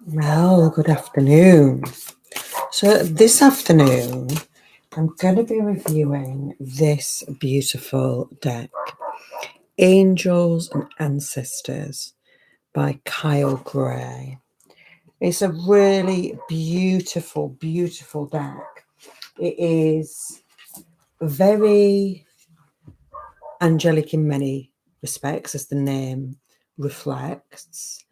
Well, good afternoon. So this afternoon, I'm going to be reviewing this beautiful deck, Angels and Ancestors by Kyle Gray. It's a really beautiful, beautiful deck. It is very angelic in many respects, as the name reflects,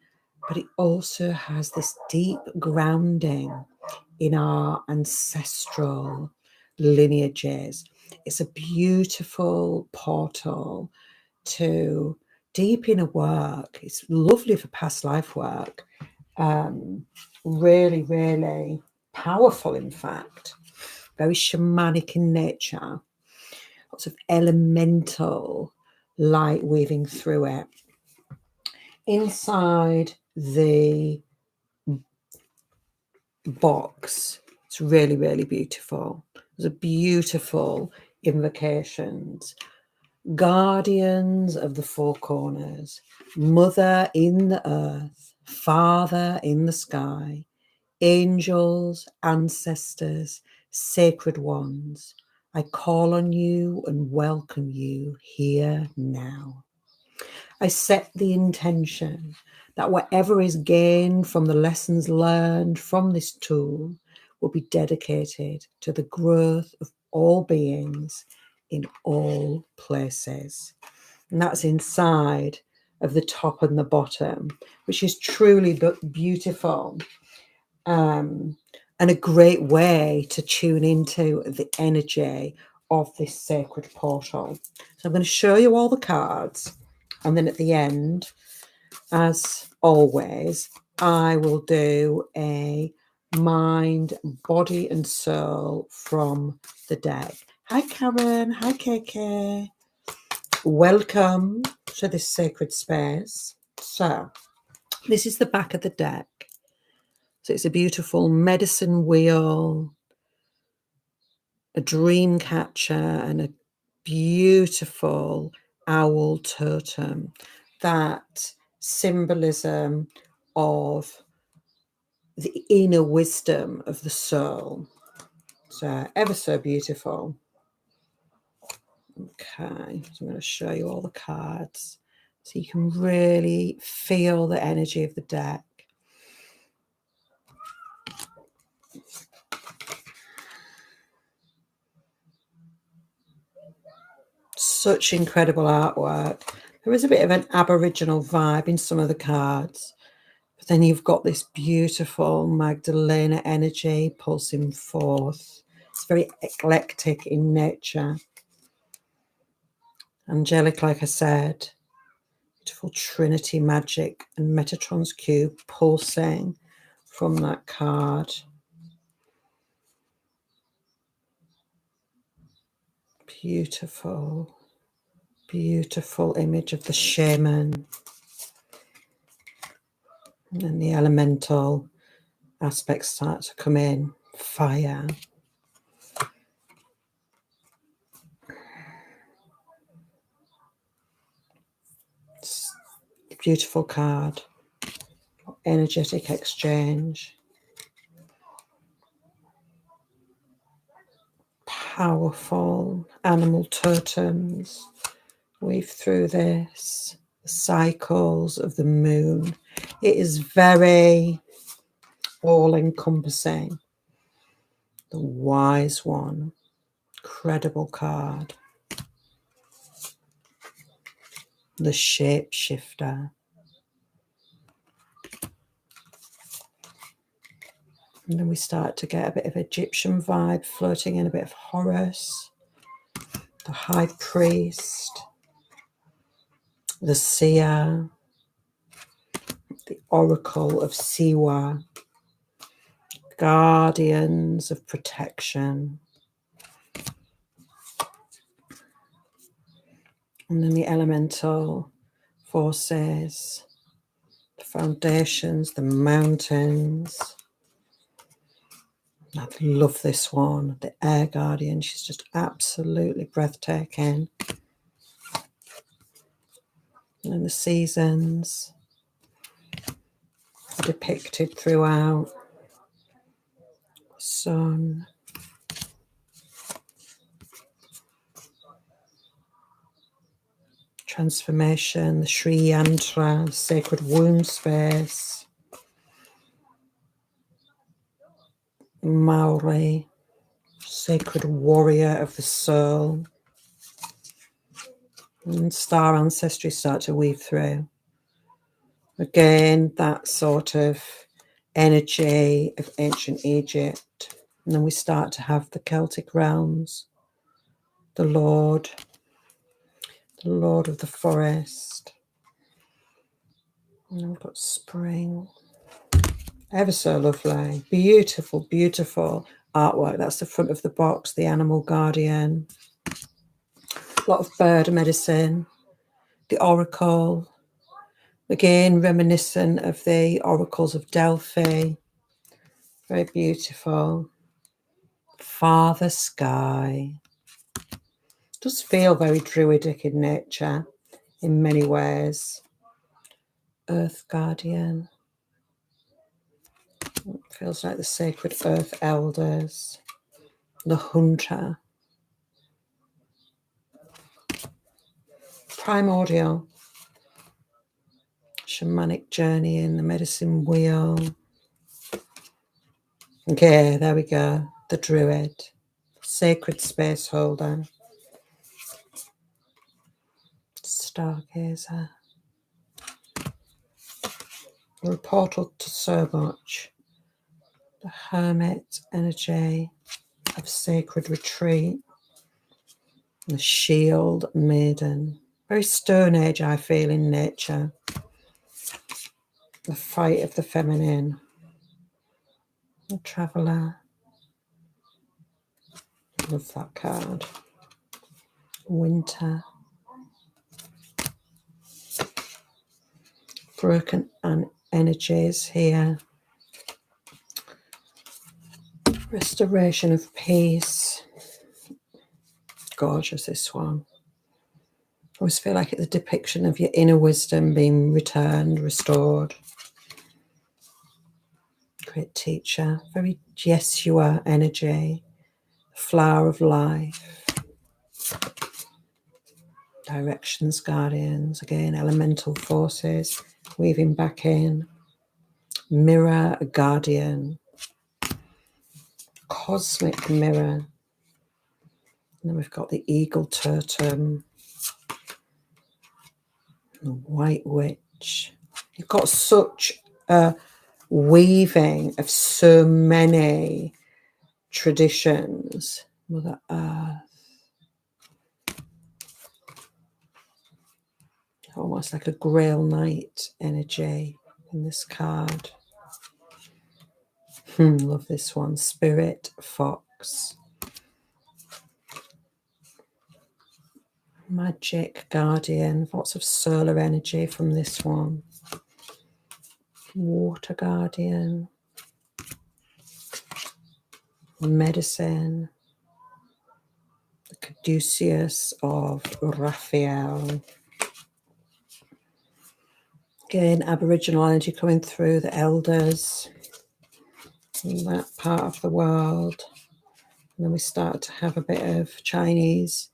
but it also has this deep grounding in our ancestral lineages. It's a beautiful portal to deep inner work. It's lovely for past life work. Really, really powerful, in fact. Very shamanic in nature. Lots of elemental light weaving through it. Inside the box, it's really, really beautiful. There's a beautiful invocations. Guardians of the four corners, Mother in the earth, Father in the sky, angels, ancestors, sacred ones, I call on you and welcome you here now. I set the intention that whatever is gained from the lessons learned from this tool will be dedicated to the growth of all beings in all places. And that's inside of the top and the bottom, which is truly beautiful. And a great way to tune into the energy of this sacred portal. So I'm going to show you all the cards, and then at the end, as always, I will do a mind, body and soul from the deck. Hi Karen, hi KK. Welcome to this sacred space. So this is the back of the deck. So it's a beautiful medicine wheel, a dream catcher, and a beautiful owl totem. That symbolism of the inner wisdom of the soul. So ever so beautiful. Okay, so I'm going to show you all the cards so you can really feel the energy of the deck. Such incredible artwork. There is a bit of an Aboriginal vibe in some of the cards, but then you've got this beautiful Magdalena energy pulsing forth. It's very eclectic in nature. Angelic, like I said, beautiful Trinity magic and Metatron's cube pulsing from that card. Beautiful, beautiful image of the shaman. And then the elemental aspects start to come in. Fire. Beautiful card. Energetic exchange. Powerful animal totems. Weave through this. The cycles of the moon. It is very all-encompassing. The wise one. Incredible card. The shapeshifter. And then we start to get a bit of Egyptian vibe floating in, a bit of Horus, the high priest, the seer, the oracle of Siwa, guardians of protection. And then the elemental forces, the foundations, the mountains. I love this one, the air guardian. She's just absolutely breathtaking. And the seasons, depicted throughout. Sun. Transformation, the Sri Yantra, sacred womb space. Maori, sacred warrior of the soul. And star ancestry start to weave through. Again, that sort of energy of ancient Egypt. And then we start to have the Celtic realms, the Lord of the forest. And we've got spring. Ever so lovely. Beautiful, beautiful artwork. That's the front of the box, the animal guardian. A lot of bird medicine. The oracle. Again, reminiscent of the oracles of Delphi. Very beautiful. Father sky. Does feel very druidic in nature in many ways. Earth guardian. It feels like the sacred earth elders. The hunter. Primordial. Shamanic journey in the medicine wheel. Okay, there we go. The druid. Sacred space holder. Stargazer. A portal to so much. The hermit energy of sacred retreat. The shield maiden. Very Stone Age, I feel, in nature. The fight of the feminine. The traveller. Love that card. Winter. Broken energies here. Restoration of peace. Gorgeous, this one. I always feel like it's a depiction of your inner wisdom being returned, restored. Great teacher. Very Yeshua energy. Flower of life. Directions, guardians. Again, elemental forces. Weaving back in. Mirror, guardian. Cosmic mirror. And then we've got the eagle totem. The white witch. You've got such a weaving of so many traditions. Mother Earth. Almost like a Grail Knight energy in this card. Love this one. Spirit Fox. Magic Guardian. Lots of solar energy from this one. Water Guardian. Medicine. The Caduceus of Raphael. Again, Aboriginal energy coming through, the elders in that part of the world. And then we start to have a bit of Chinese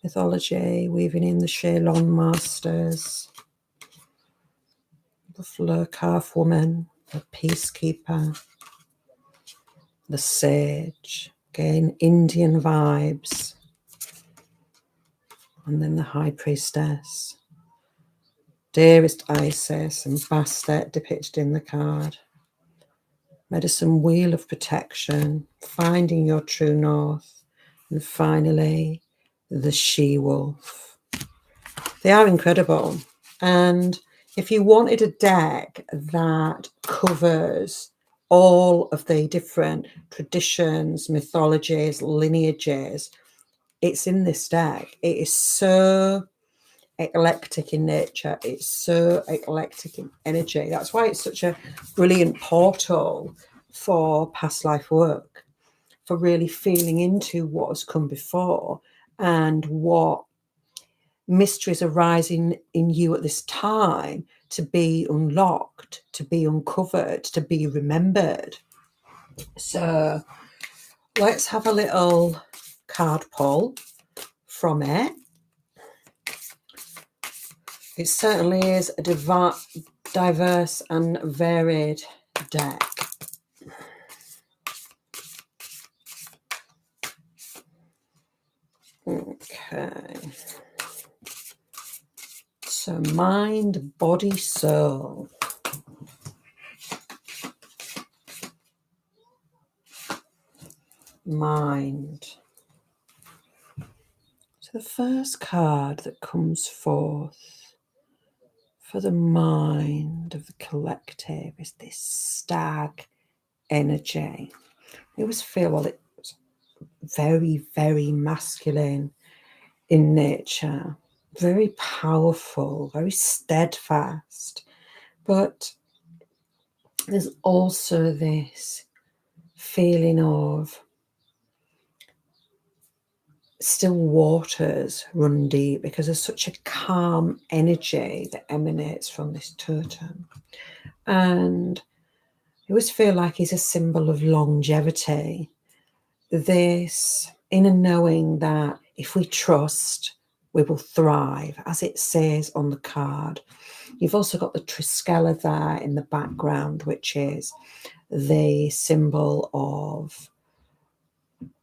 mythology, weaving in the Shelong masters, the Fleur Calf woman, the peacekeeper, the sage. Again, Indian vibes. And then the high priestess. Dearest Isis and Bastet depicted in the card. Medicine wheel of protection, finding your true north, and finally the she-wolf. They are incredible. And if you wanted a deck that covers all of the different traditions, mythologies, lineages, it's in this deck. It is so eclectic in nature. It's so eclectic in energy. That's why it's such a brilliant portal for past life work, for really feeling into what has come before and what mysteries are rising in you at this time to be unlocked, to be uncovered, to be remembered. So let's have a little card pull from it. It certainly is a diverse and varied deck. Okay. So mind, body, soul. Mind. So the first card that comes forth for the mind of the collective is this stag energy. I always feel, well, it's very, very masculine in nature, very powerful, very steadfast. But there's also this feeling of still waters run deep, because there's such a calm energy that emanates from this totem. And I always feel like he's a symbol of longevity. This inner knowing that if we trust, we will thrive, as it says on the card. You've also got the Triskela there in the background, which is the symbol of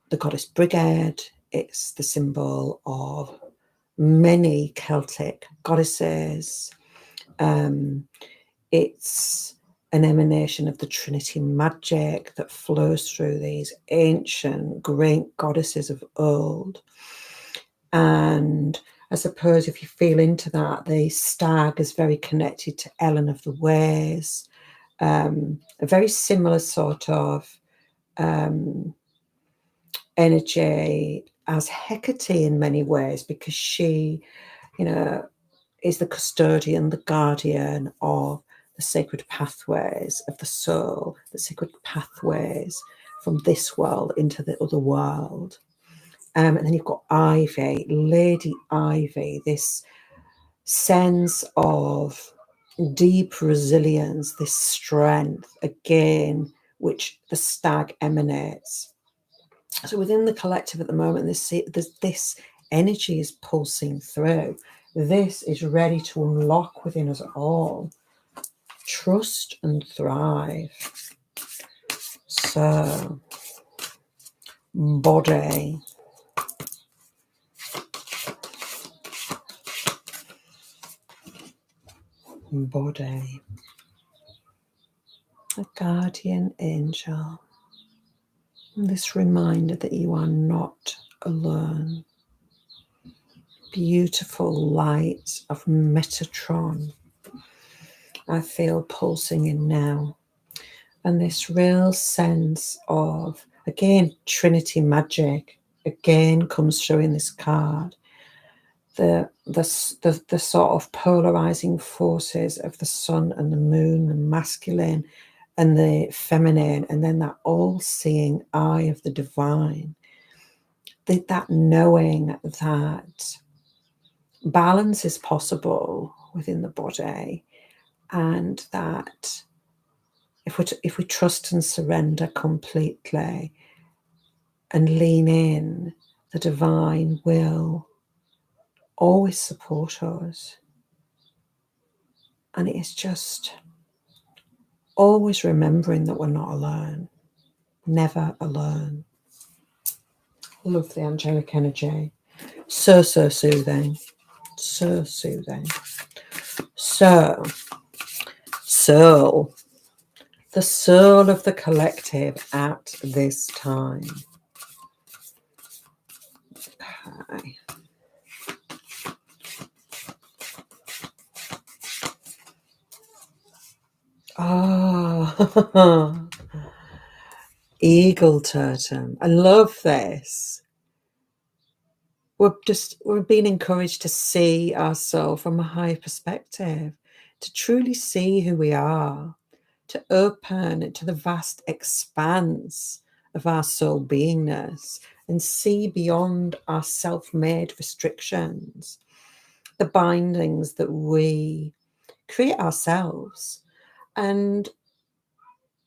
the goddess Brigade. It's the symbol of many Celtic goddesses. It's an emanation of the Trinity magic that flows through these ancient great goddesses of old. And I suppose if you feel into that, the stag is very connected to Ellen of the Ways, a very similar sort of energy as Hecate in many ways, because she, is the custodian, the guardian of the sacred pathways of the soul, the sacred pathways from this world into the other world. And then you've got Ivy, Lady Ivy, this sense of deep resilience, this strength, again, which the stag emanates. So within the collective at the moment, this energy is pulsing through. This is ready to unlock within us all. Trust and thrive. So, body. Body. A guardian angel. And this reminder that you are not alone. Beautiful light of Metatron I feel pulsing in now. And this real sense of, again, Trinity magic, again, comes through in this card. The sort of polarizing forces of the sun and the moon, the masculine and the feminine, and then that all-seeing eye of the divine. That knowing that balance is possible within the body, and that if we trust and surrender completely and lean in, the divine will always support us. And it is just always remembering that we're not alone, never alone. Love the angelic energy. So soothing. So soothing. So, soul. The soul of the collective at this time. Okay. Oh, eagle totem. I love this. We're being encouraged to see ourselves from a higher perspective, to truly see who we are, to open to the vast expanse of our soul beingness and see beyond our self-made restrictions, the bindings that we create ourselves, and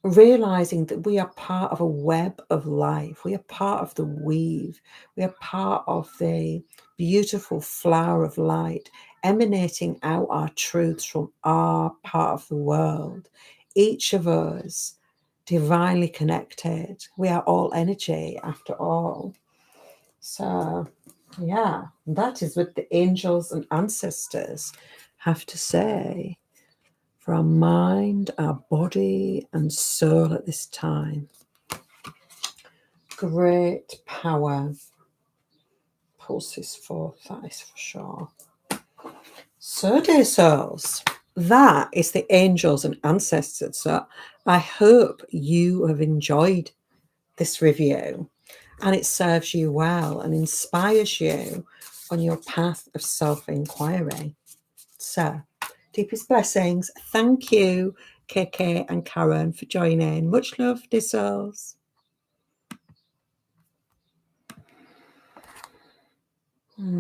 realizing that we are part of a web of life. We are part of the weave. We are part of the beautiful flower of light emanating out our truths from our part of the world. Each of us divinely connected. We are all energy after all. So yeah, that is what the angels and ancestors have to say for our mind, our body, and soul at this time. Great power pulses forth, that is for sure. So, dear souls, that is the angels and ancestors. So, I hope you have enjoyed this review and it serves you well and inspires you on your path of self-inquiry. So, deepest blessings. Thank you, KK and Karen, for joining. Much love, dear souls.